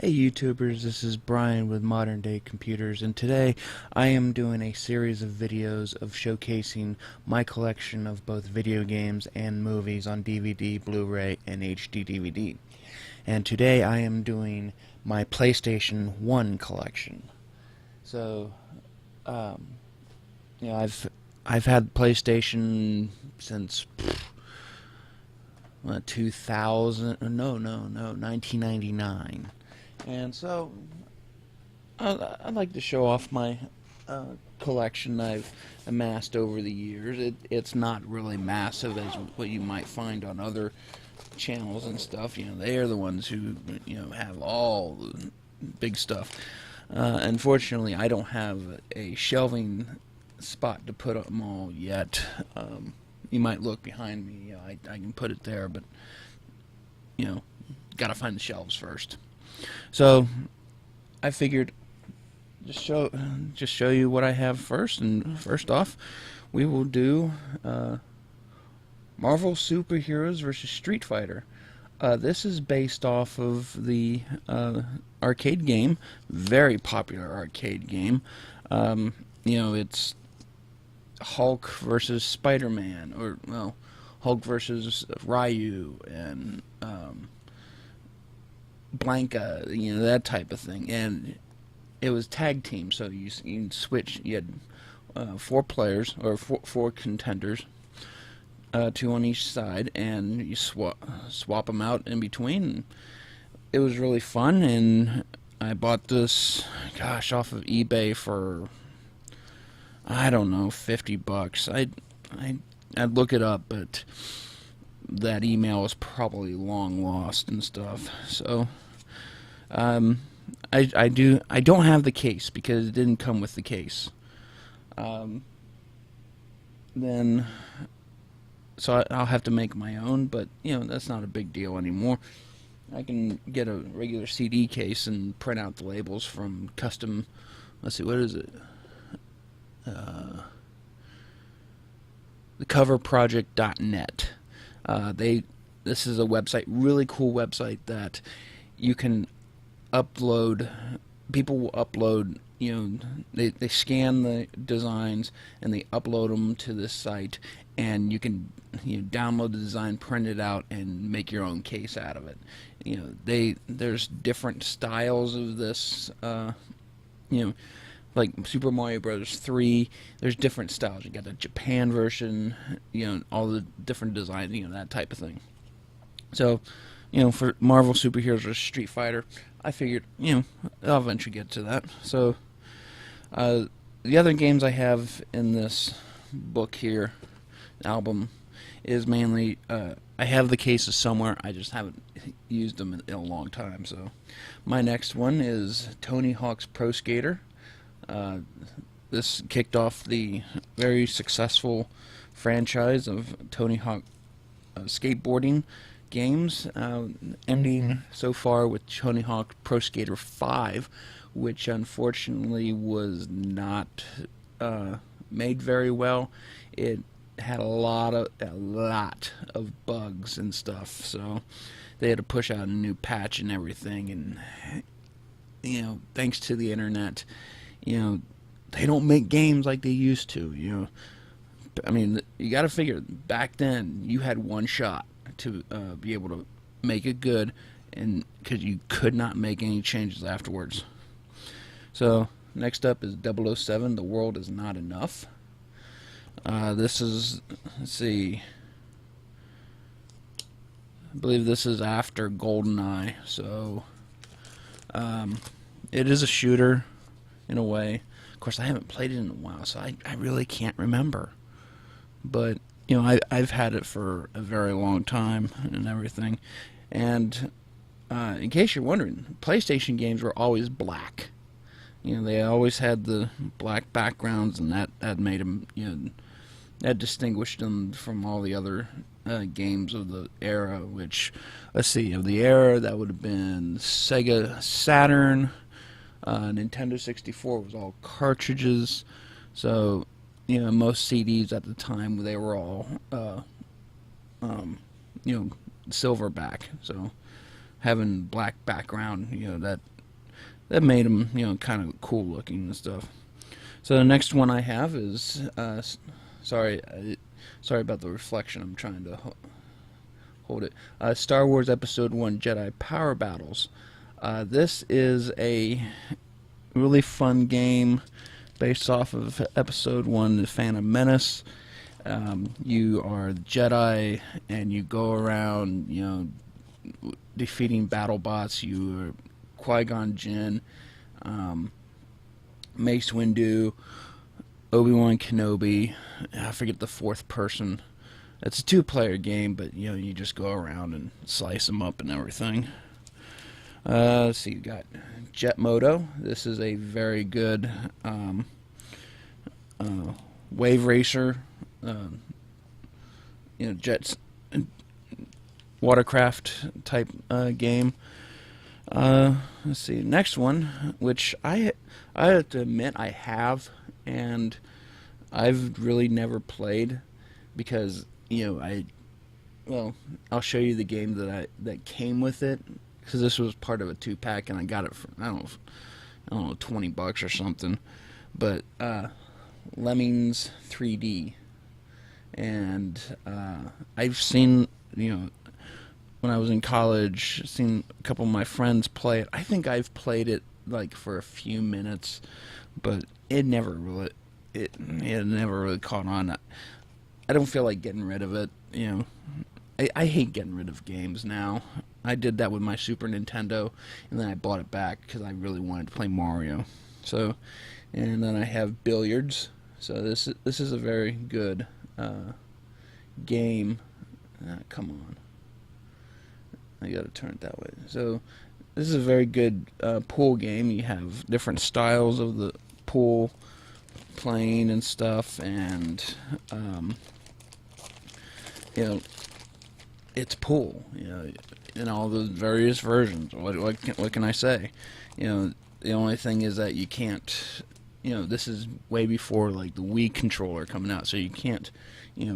Hey YouTubers, this is Brian with Modern Day Computers, and today I am doing a series of videos of showcasing my collection of both video games and movies on DVD, Blu-ray, and HD DVD. And today I am doing my PlayStation 1 collection. So, um, I've had PlayStation since 2000, no, 1999. And so I'd like to show off my collection I've amassed over the years. It's not really massive as what you might find on other channels and stuff. They are the ones who have all the big stuff. Unfortunately, I don't have a shelving spot to put them all yet. You might look behind me. I can put it there, but gotta find the shelves first. So I figured just show you what I have first. And first off, we will do Marvel Superheroes versus Street Fighter. This is based off of the arcade game, very popular arcade game. It's Hulk versus Spider-Man, or well, Hulk versus Ryu, and Blanca, that type of thing. And it was tag team, so you switch. You had four players, or four contenders, two on each side, and you swap them out in between. It was really fun, and I bought this, gosh, off of eBay for, I don't know, $50. I'd look it up, but that email is probably long lost and stuff. So I don't have the case because it didn't come with the case. Then so I'll have to make my own, but that's not a big deal anymore. I can get a regular CD case and print out the labels from custom. Let's see, what is it? thecoverproject.net. This is a website, really cool website that you can upload. People will upload. They scan the designs and they upload them to this site, and you can download the design, print it out, and make your own case out of it. There's different styles of this. Like Super Mario Bros. 3, there's different styles. You got the Japan version, all the different designs, that type of thing. So, for Marvel Superheroes or Street Fighter, I figured, I'll eventually get to that. So, the other games I have in this book here, album, is mainly, I have the cases somewhere, I just haven't used them in a long time. So, my next one is Tony Hawk's Pro Skater. This kicked off the very successful franchise of Tony Hawk skateboarding games, ending so far with Tony Hawk Pro Skater 5, which unfortunately was not made very well. It had a lot of bugs and stuff, so they had to push out a new patch and everything. And thanks to the internet, they don't make games like they used to. I mean, you got to figure, back then you had one shot to be able to make it good, and because you could not make any changes afterwards. So next up is 007, The World Is Not Enough. This is, let's see, I believe this is after GoldenEye, so it is a shooter in a way. Of course, I haven't played it in a while, so I really can't remember. But I've had it for a very long time and everything. And in case you're wondering, PlayStation games were always black. They always had the black backgrounds, and that made them, that distinguished them from all the other games of the era. Which, let's see, of the era, that would have been Sega Saturn. Nintendo 64 was all cartridges, so most CDs at the time, they were all silverback. So having black background, that made them, kind of cool looking and stuff. So the next one I have is, sorry, sorry about the reflection. I'm trying to hold it. Star Wars Episode 1 Jedi Power Battles. This is a really fun game based off of Episode 1, The Phantom Menace. You are the Jedi, and you go around, defeating battle bots. You are Qui-Gon Jinn, Mace Windu, Obi-Wan Kenobi. I forget the fourth person. It's a two-player game, but you just go around and slice them up and everything. Let's see, you got Jet Moto. This is a very good wave racer. Jets, watercraft type game. Let's see, next one, which I have to admit I have, and I've really never played because I'll show you the game that came with it, because this was part of a 2-pack and I got it for I don't know $20 or something, but Lemmings 3D, and I've seen when I was in college, seen a couple of my friends play it. I think I've played it like for a few minutes, but it never really caught on. I don't feel like getting rid of it. I hate getting rid of games now. I did that with my Super Nintendo, and then I bought it back because I really wanted to play Mario. So, and then I have Billiards. So this is a very good game. Come on. I gotta turn it that way. So this is a very good pool game. You have different styles of the pool playing and stuff, and it's pool. In all the various versions. What can I say? The only thing is that you can't. This is way before like the Wii controller coming out, so you can't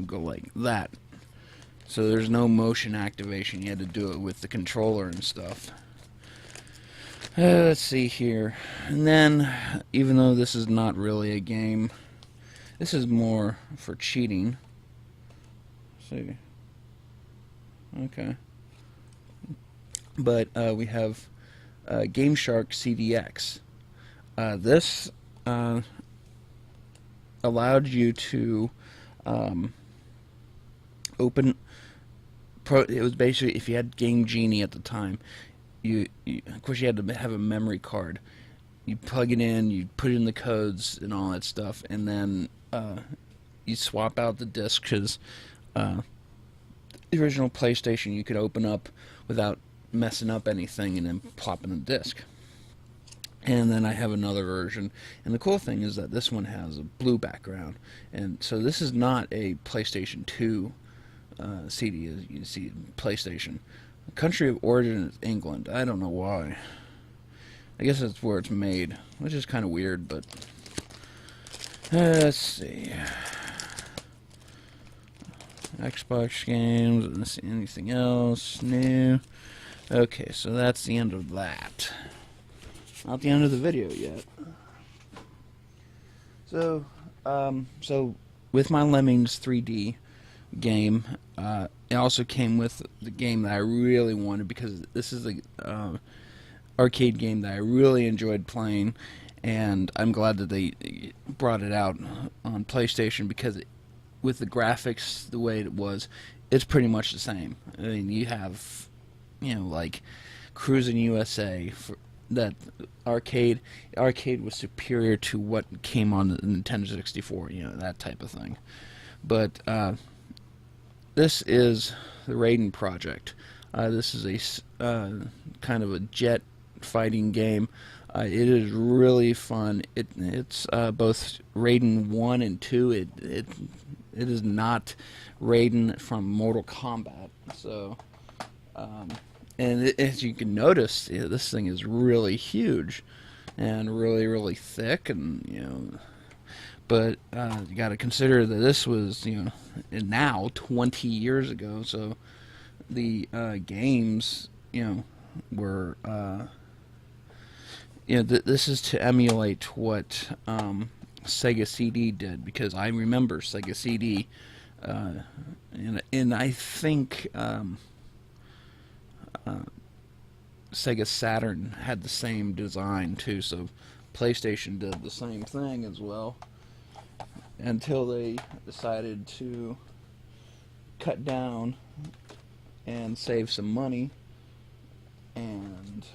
go like that. So there's no motion activation. You had to do it with the controller and stuff. Let's see here. And then, even though this is not really a game, this is more for cheating. Let's see. Okay. But we have Game Shark CDX. This allowed you to open. It was basically, if you had Game Genie at the time, of course you had to have a memory card. You plug it in, you put in the codes and all that stuff, and then you swap out the disc, because the original PlayStation you could open up without messing up anything and then plop in the disc. And then I have another version, and the cool thing is that this one has a blue background, and so this is not a PlayStation 2 CD, as you see, PlayStation. The country of origin is England. I don't know why. I guess that's where it's made, which is kind of weird, but let's see. Xbox games, let's see, anything else new? Okay, so that's the end of that. Not the end of the video yet. So, with my Lemmings 3D game, it also came with the game that I really wanted, because this is the arcade game that I really enjoyed playing, and I'm glad that they brought it out on PlayStation, because with the graphics the way it was, it's pretty much the same. I mean, you have, like Cruis'n USA. That arcade was superior to what came on the Nintendo 64, that type of thing. But this is the Raiden Project. This is a kind of a jet fighting game. It is really fun. It's both Raiden 1 and 2. It is not Raiden from Mortal Kombat. So, and as you can notice, this thing is really huge and really, really thick, and but you got to consider that this was now 20 years ago. So the games, were this is to emulate what Sega CD did, because I remember Sega CD, and I think Sega Saturn had the same design too, so PlayStation did the same thing as well, until they decided to cut down and save some money, and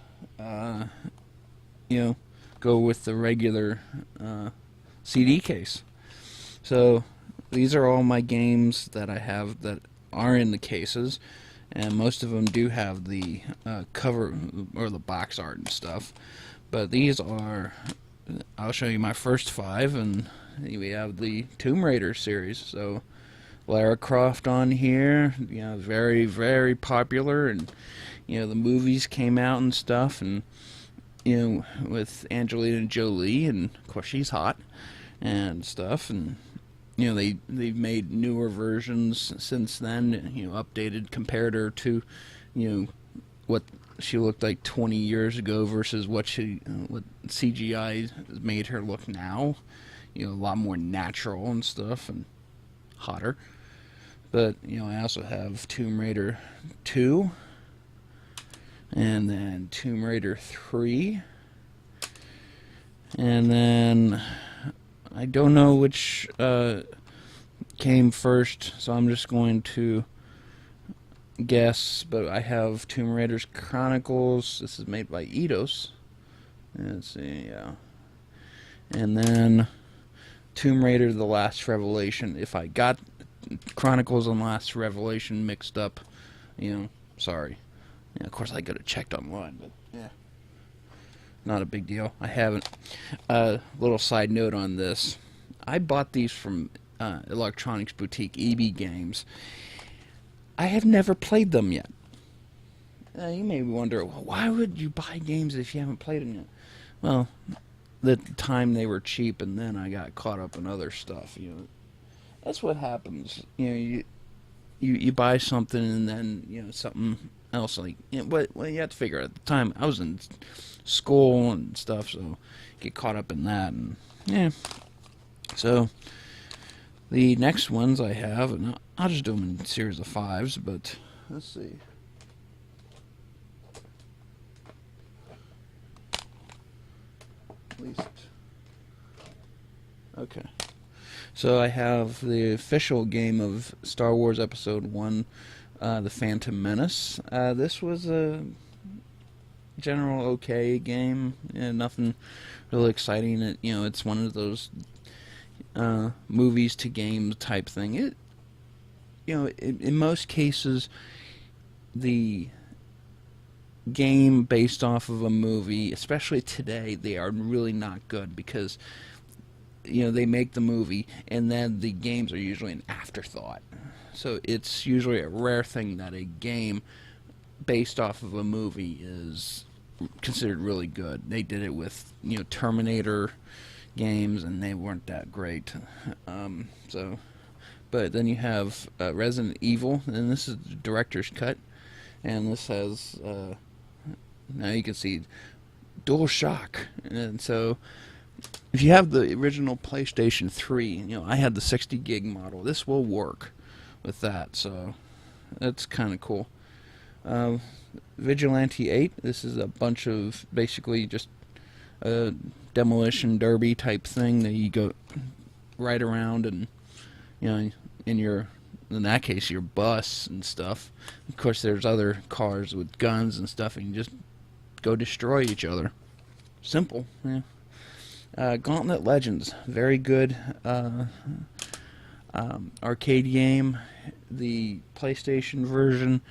go with the regular CD case. So these are all my games that I have that are in the cases, and most of them do have the cover or the box art and stuff. But these are, I'll show you my first 5, and we have the Tomb Raider series. So Lara Croft on here, very, very popular, and the movies came out and stuff, and with Angelina Jolie, and of course she's hot and stuff, and they've made newer versions since then, updated, compared her to what she looked like 20 years ago versus what CGI made her look now. A lot more natural and stuff, and hotter. But I also have Tomb Raider 2, and then Tomb Raider 3, and then I don't know which came first, so I'm just going to guess, but I have Tomb Raider's Chronicles. This is made by Eidos. Let's see, yeah. And then Tomb Raider The Last Revelation. If I got Chronicles and Last Revelation mixed up, sorry. Of course I could have checked online, but yeah. Not a big deal. I haven't. Little side note on this. I bought these from Electronics Boutique, EB Games. I have never played them yet. You may wonder, well, why would you buy games if you haven't played them yet? Well, the time they were cheap, and then I got caught up in other stuff. That's what happens. You buy something, and then something else, like well, you have to figure out. At the time I was in school and stuff, so get caught up in that, and yeah. So the next ones I have, and I'll just do them in series of 5s, but let's see. At least. Okay. So I have the official game of Star Wars Episode 1, The Phantom Menace. This was a general okay game, nothing really exciting. It's one of those movies to games type thing. In most cases, the game based off of a movie, especially today, they are really not good, because they make the movie and then the games are usually an afterthought. So it's usually a rare thing that a game based off of a movie is considered really good. They did it with Terminator games, and they weren't that great. But then you have Resident Evil, and this is the director's cut, and this has now you can see DualShock, and so if you have the original PlayStation 3, I had the 60 gig model. This will work with that, so that's kind of cool. Vigilante 8. This is a bunch of basically just a demolition derby type thing that you go right around, and in that case your bus and stuff. Of course, there's other cars with guns and stuff, and you just go destroy each other. Simple, yeah. Gauntlet Legends, very good arcade game. The PlayStation version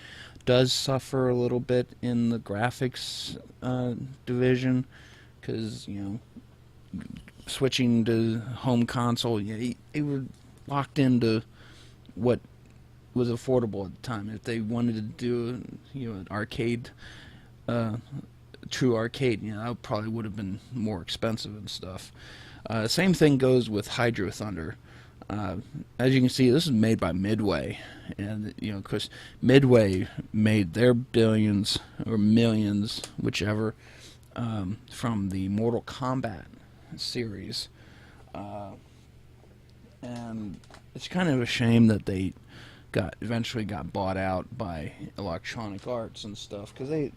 does suffer a little bit in the graphics division, because switching to home console, they were locked into what was affordable at the time. If they wanted to do an arcade, true arcade, that probably would have been more expensive and stuff. Same thing goes with Hydro Thunder. as you can see, this is made by Midway, and of course, Midway made their billions or millions, whichever, from the Mortal Kombat series, and it's kind of a shame that they eventually got bought out by Electronic Arts and stuff, because they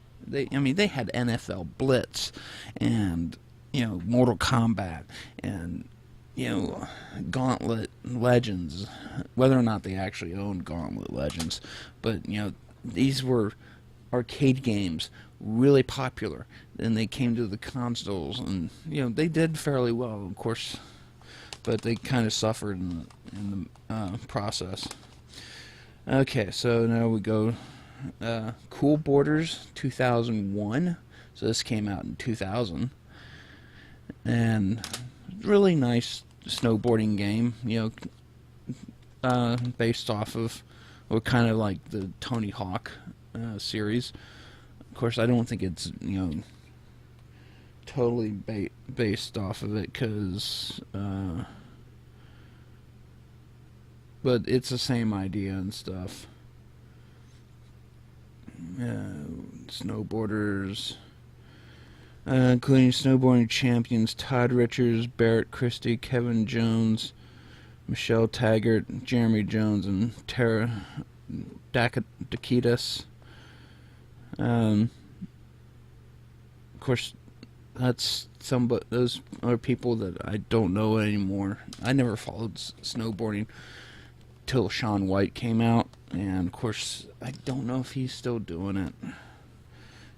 had NFL Blitz and Mortal Kombat and Gauntlet Legends, whether or not they actually owned Gauntlet Legends, but these were arcade games, really popular, and they came to the consoles, and they did fairly well, of course, but they kind of suffered in the process. Okay, so now we go Cool Borders 2001. So this came out in 2000, and really nice snowboarding game, based off of, or kind of like the Tony Hawk series. Of course, I don't think it's totally based off of it, because but it's the same idea and stuff. Snowboarders, including snowboarding champions Todd Richards, Barrett Christie, Kevin Jones, Michelle Taggart, Jeremy Jones, and Tara Dakitas. Of course, those are people that I don't know anymore. I never followed snowboarding till Shaun White came out, and of course, I don't know if he's still doing it.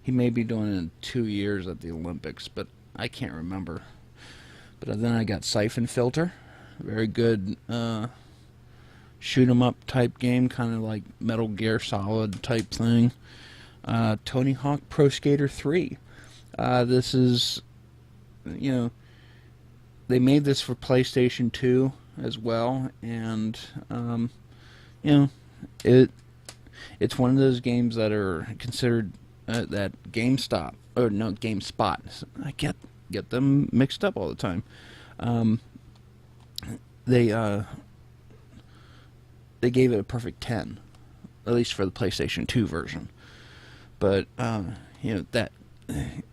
He may be doing it in 2 years at the Olympics, but I can't remember. But then I got Siphon Filter, very good shoot 'em up type game, kind of like Metal Gear Solid type thing. Tony Hawk Pro Skater 3. This is, they made this for PlayStation 2 as well, and it's one of those games that are considered that GameSpot. I get them mixed up all the time. They gave it a perfect 10, at least for the PlayStation 2 version. But that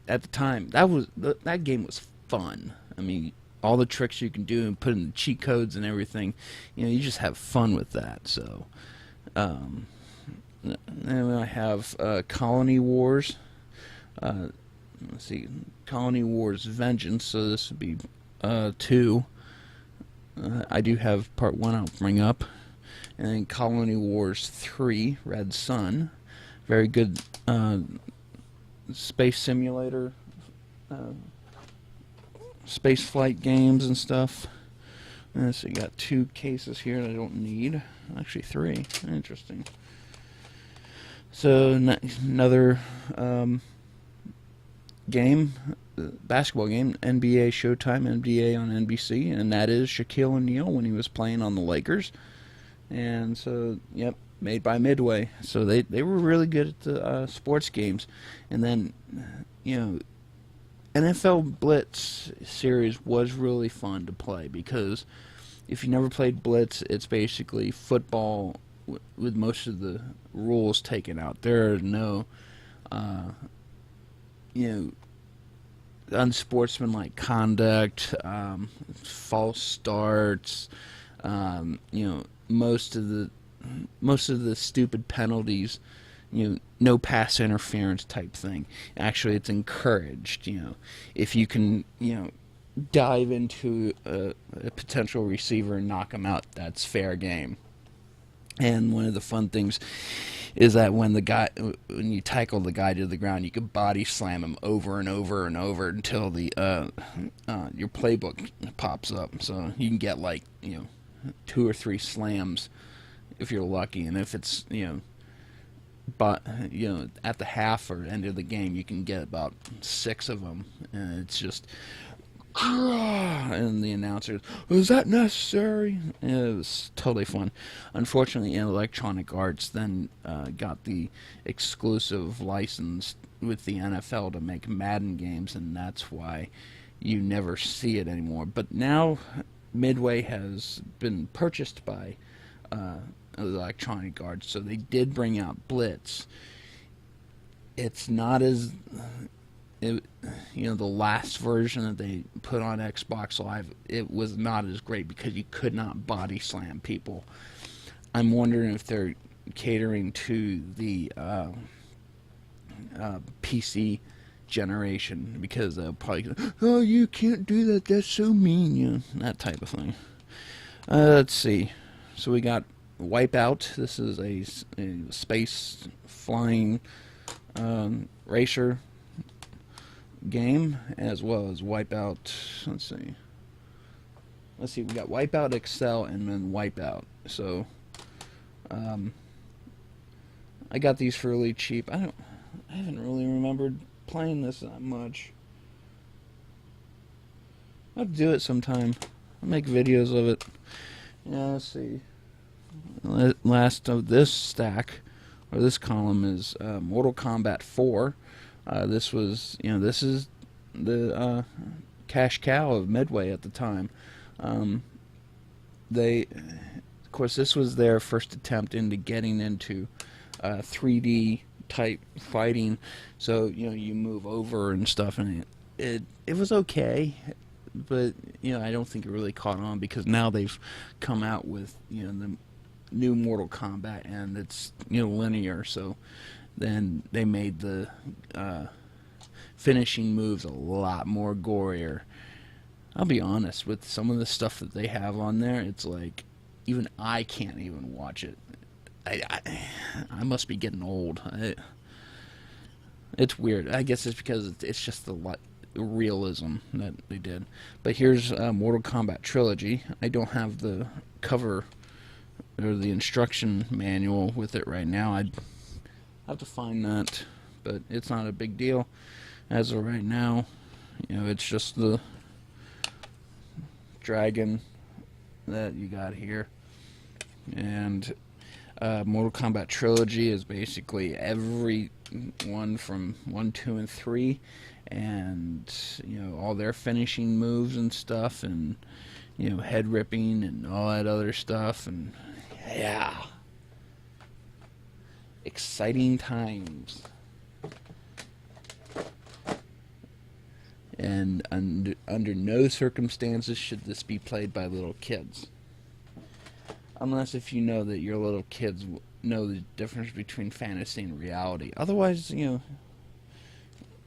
at the time, that game was fun. I mean, all the tricks you can do and put in the cheat codes and everything, you just have fun with that. So, then I have Colony Wars. Let's see, Colony Wars Vengeance. So this would be 2. I do have part 1 I'll bring up, and then Colony Wars 3, Red Sun. Very good space simulator, space flight games and stuff. So you got 2 cases here that I don't need. Actually 3. Interesting. So another game, basketball game, NBA Showtime, NBA on NBC, and that is Shaquille O'Neal when he was playing on the Lakers. And so, yep, made by Midway. So they were really good at the sports games. And then, NFL Blitz series was really fun to play, because if you never played Blitz, it's basically football with most of the rules taken out. There are no, unsportsmanlike conduct, false starts, most of the stupid penalties, no pass interference type thing. Actually, it's encouraged. If you can, dive into a potential receiver and knock him out, that's fair game. And one of the fun things is that when you tackle the guy to the ground, you can body slam him over and over and over until the your playbook pops up. So you can get 2 or 3 slams if you're lucky, and if it's but at the half or end of the game, you can get about 6 of them, and it's just. And the announcer, was that necessary? And it was totally fun. Unfortunately, Electronic Arts then got the exclusive license with the NFL to make Madden games, and that's why you never see it anymore. But now Midway has been purchased by Electronic Arts, so they did bring out Blitz. It's not as the last version that they put on Xbox Live. It was not as great because you could not body slam people. I'm wondering if they're catering to the PC generation, because they'll probably go, oh, you can't do that, that's so mean, that type of thing. Let's see. So we got Wipeout. This is a space flying racer game, as well as Wipeout. Let's see. We got Wipeout Excel and then Wipeout. So I got these for really cheap. I haven't really remembered playing this that much. I'll do it sometime. I'll make videos of it. Let's see. Last of this stack, or this column, is Mortal Kombat 4. This is the cash cow of Midway at the time. Of course, this was their first attempt into getting into 3D type fighting. So you move over and stuff, and it was okay, but I don't think it really caught on, because now they've come out with the new Mortal Kombat, and it's linear. So then they made the finishing moves a lot more gorier. I'll be honest, with some of the stuff that they have on there, it's like even I can't even watch it. I must be getting old. It's weird. I guess it's because it's just the realism that they did. But here's Mortal Kombat Trilogy. I don't have the cover or the instruction manual with it right now. I'd have to find that, but it's not a big deal as of right now. It's just the dragon that you got here. And Mortal Kombat Trilogy is basically every one from 1, 2, and 3, and all their finishing moves and stuff, and head ripping and all that other stuff, and yeah, exciting times. And under no circumstances should this be played by little kids. Unless if you know that your little kids know the difference between fantasy and reality. Otherwise,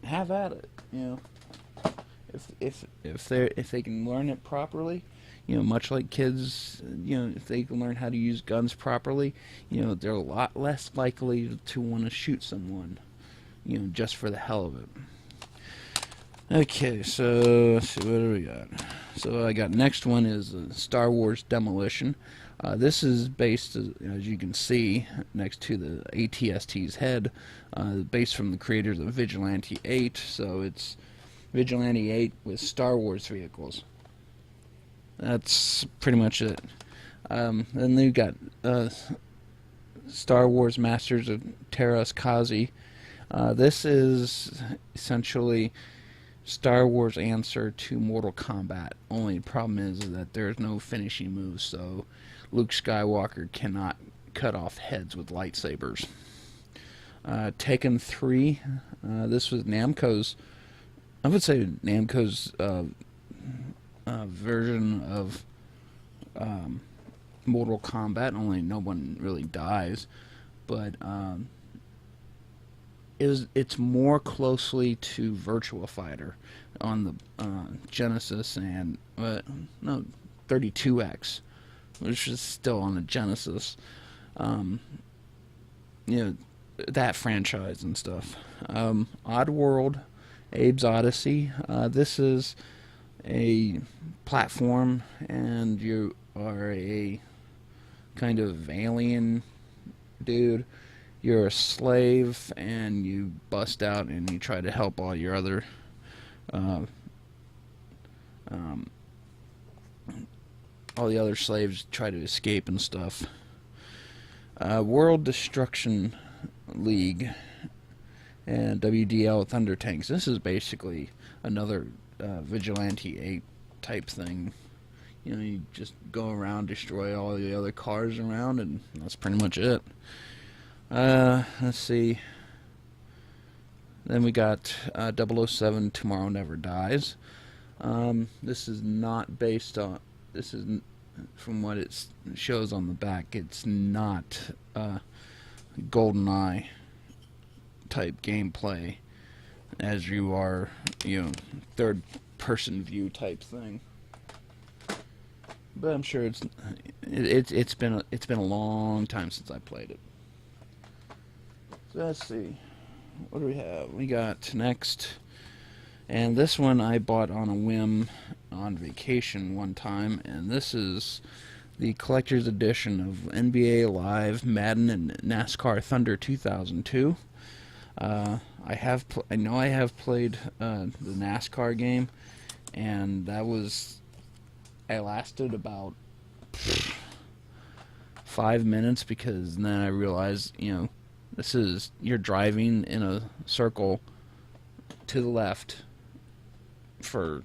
have at it. If they can learn it properly, much like kids, if they can learn how to use guns properly, they're a lot less likely to want to shoot someone, just for the hell of it. Okay, so let's see, what do we got? So I got, next one is Star Wars Demolition. This is based, as you can see, next to the ATST's head, based from the creators of Vigilante 8. So it's Vigilante 8 with Star Wars vehicles. That's pretty much it. Then you got Star Wars Masters of Teräs Käsi. This is essentially Star Wars answer to Mortal Kombat. Only problem is that there's no finishing moves, so Luke Skywalker cannot cut off heads with lightsabers. Tekken 3. This was Namco's, I would say Namco's version of Mortal Kombat, only no one really dies, but it's more closely to Virtua Fighter on the Genesis, and 32X, which is still on the Genesis. That franchise and stuff. Oddworld, Abe's Odyssey. This is a platform, and you are a kind of alien dude. You're a slave, and you bust out and you try to help all your other all the other slaves try to escape and stuff. World Destruction League and WDL Thunder Tanks. This is basically another Vigilante 8 type thing. You know, you just go around, destroy all the other cars around, and that's pretty much it. Let's see. Then we got 007 Tomorrow Never Dies. This is not based on. This is, from what it shows on the back, it's not GoldenEye type gameplay, as you are, you know, third person view type thing. But I'm sure it's been a long time since I played it. So let's see, what do we have? We got next, and this one I bought on a whim on vacation one time, and this is the collector's edition of NBA Live, Madden, and NASCAR Thunder 2002. I know I have played the NASCAR game, and I lasted about 5 minutes, because then I realized, you know, you're driving in a circle to the left for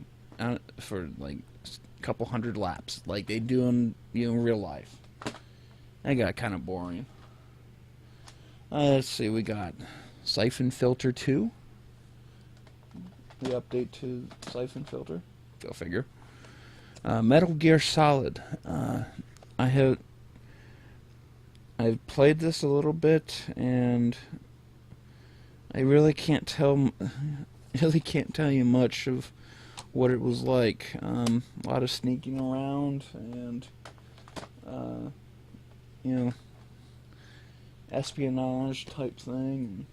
like a couple hundred laps, like they do in, you know, real life. That got kind of boring. Let's see, we got Siphon Filter 2. The update to Siphon Filter. Go figure. Metal Gear Solid. I've played this a little bit, and I really can't tell you much of what it was like. A lot of sneaking around, and you know, espionage type thing.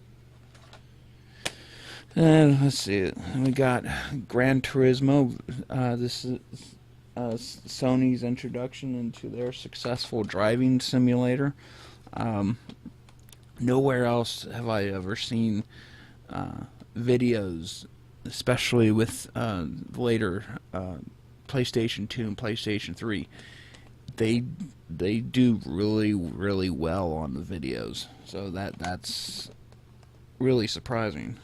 And let's see, we got Gran Turismo. This is Sony's introduction into their successful driving simulator. Nowhere else have I ever seen videos, especially with later PlayStation 2 and PlayStation 3. They do really, really well on the videos, so that's really surprising.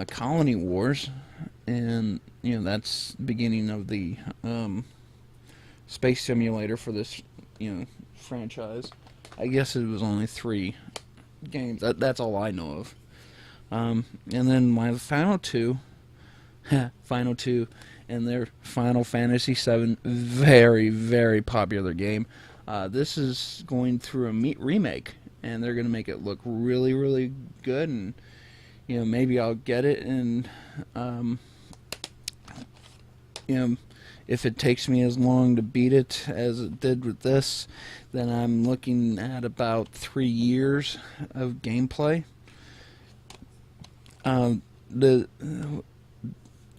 Colony Wars, and you know, that's the beginning of the space simulator for this, you know, franchise. I guess it was only 3 games. That's all I know of. And then my final two, and their Final Fantasy VII, very, very popular game. This is going through a remake, and they're going to make it look really, really good, and you know, maybe I'll get it, and you know, if it takes me as long to beat it as it did with this, then I'm looking at about 3 years of gameplay. One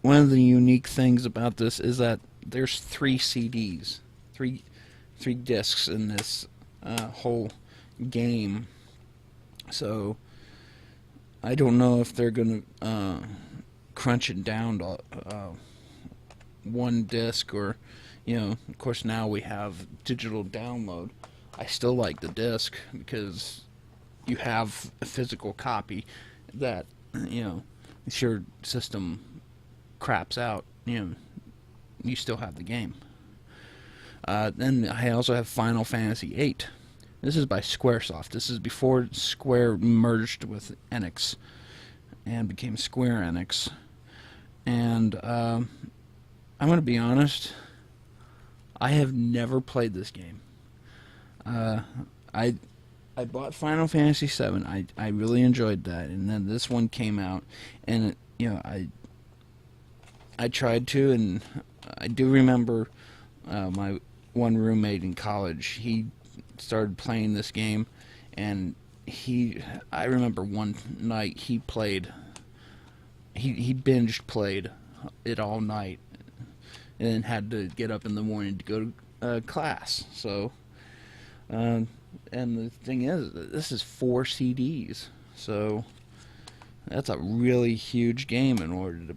of the unique things about this is that there's 3 CDs, three discs in this whole game. So I don't know if they're gonna crunch it down to one disc, or, you know, of course now we have digital download. I still like the disc because you have a physical copy that, you know, if your system craps out, you know, you still have the game. Then I also have Final Fantasy VIII. This is by Squaresoft. This is before Square merged with Enix and became Square Enix. And I'm going to be honest, I have never played this game. I bought Final Fantasy VII. I really enjoyed that, and then this one came out, and you know, I tried to, and I do remember my one roommate in college. He started playing this game, and I remember one night he binged played it all night, and then had to get up in the morning to go to class. So, and the thing is, this is 4 CDs, so that's a really huge game in order to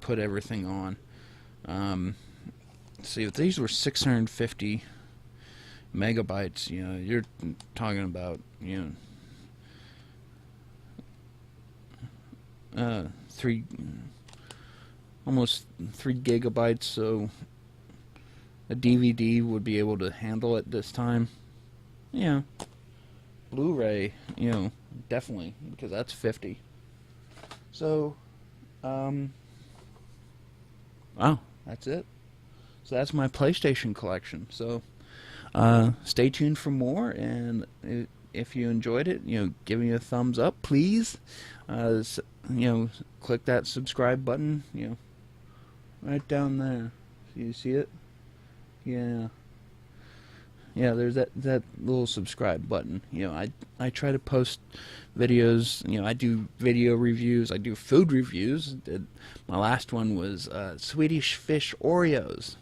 put everything on. See, if these were 650 megabytes, you know, you're talking about, you know, almost 3 gigabytes, so a DVD would be able to handle it this time. Yeah, Blu-ray, definitely, because that's 50. So, wow, that's it. So that's my PlayStation collection. So, stay tuned for more, and if you enjoyed it, give me a thumbs up, please. Click that subscribe button, right down there. You see it? Yeah. Yeah, there's that little subscribe button. I try to post videos. I do video reviews. I do food reviews. My last one was Swedish fish Oreos.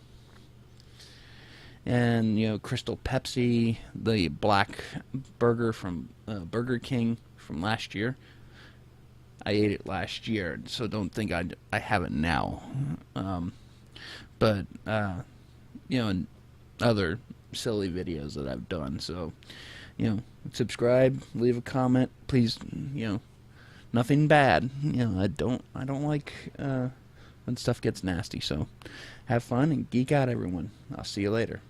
And, Crystal Pepsi, the black burger from Burger King from last year. I ate it last year, so don't think I have it now. But, and other silly videos that I've done. So, subscribe, leave a comment, please. Nothing bad. I don't like when stuff gets nasty. So, have fun and geek out, everyone. I'll see you later.